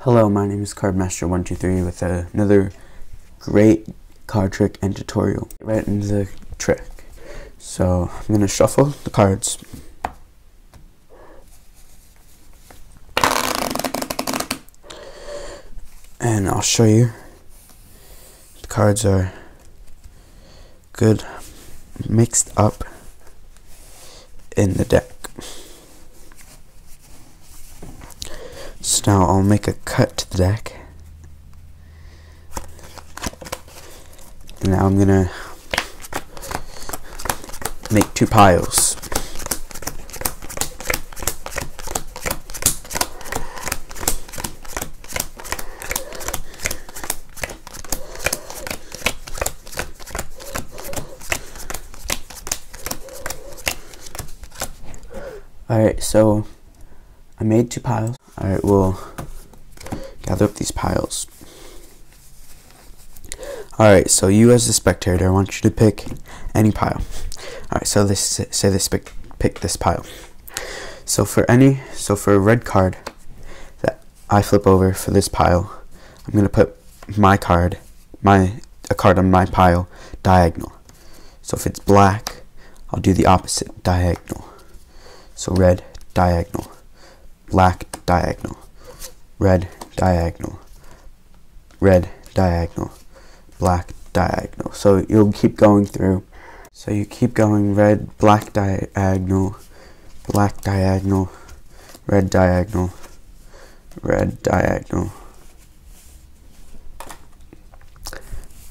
Hello, my name is Master123 with another great card trick and tutorial. Right into the trick. So I'm going to shuffle the cards. And I'll show you. The cards are good mixed up in the deck. So now I'll make a cut to the deck. And now I'm gonna make two piles. Alright, so I made two piles. Alright, we'll gather up these piles. Alright, so you as the spectator, I want you to pick any pile. Alright, so pick this pile. So for a red card that I flip over for this pile, I'm gonna put a card on my pile diagonal. So if it's black, I'll do the opposite, diagonal. So red, diagonal. Black, diagonal. Red, diagonal. Red, diagonal. Black, diagonal. So you'll keep going through. So you keep going red, black, diagonal. Black, diagonal. Red, diagonal. Red, diagonal.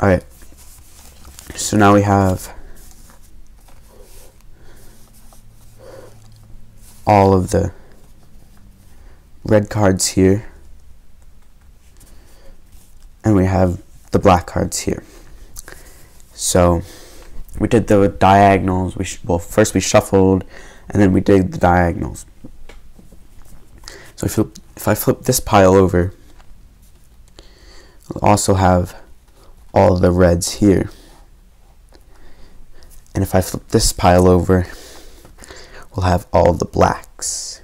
Alright. So now we have all of the red cards here, and we have the black cards here. So we did the diagonals. First we shuffled, and then we did the diagonals. So if I flip this pile over, we'll also have all the reds here. And if I flip this pile over, we'll have all the blacks.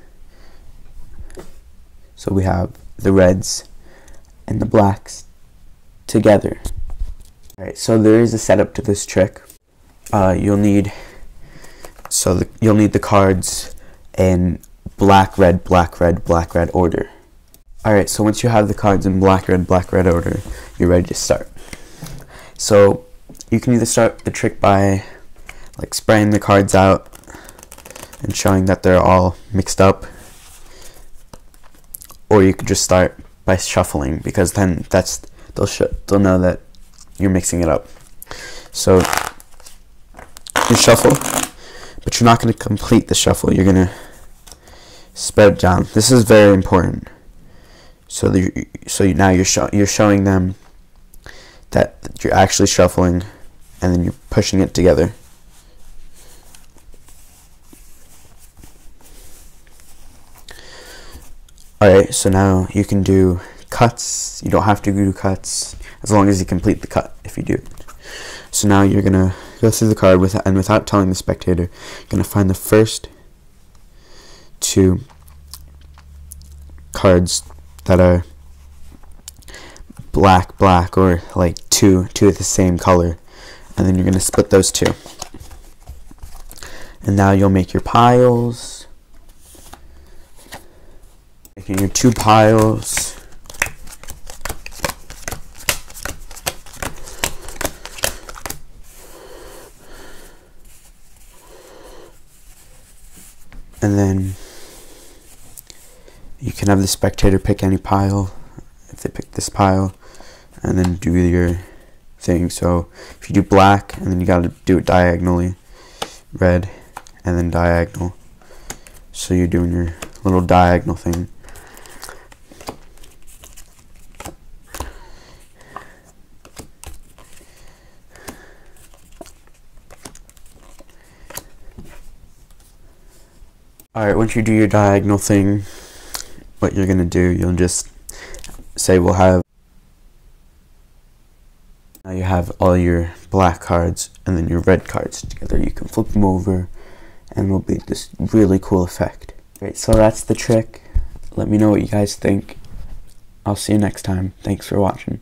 So we have the reds and the blacks together. Alright, so there is a setup to this trick. You'll need the cards in black, red, black, red, black, red order. Alright, so once you have the cards in black, red order, you're ready to start. So you can either start the trick by like spraying the cards out and showing that they're all mixed up, or you could just start by shuffling, because then they'll know that you're mixing it up. So you shuffle, but you're not going to complete the shuffle. You're going to spread it down. This is very important. So now you're showing them that you're actually shuffling, and then you're pushing it together. Alright, so now you can do cuts. You don't have to do cuts as long as you complete the cut if you do. So now you're going to go through the card without telling the spectator. You're going to find the first two cards that are black, black, or like two of the same color. And then you're going to split those two. And now you'll make your piles. Making your two piles. And then you can have the spectator pick any pile if they pick this pile, and then do your thing. So if you do black, and then you gotta do it diagonally, red, and then diagonal. So you're doing your little diagonal thing. Alright, once you do your diagonal thing, what you're going to do, you'll just say now you have all your black cards and then your red cards together. You can flip them over and it'll be this really cool effect. Great, so that's the trick. Let me know what you guys think. I'll see you next time. Thanks for watching.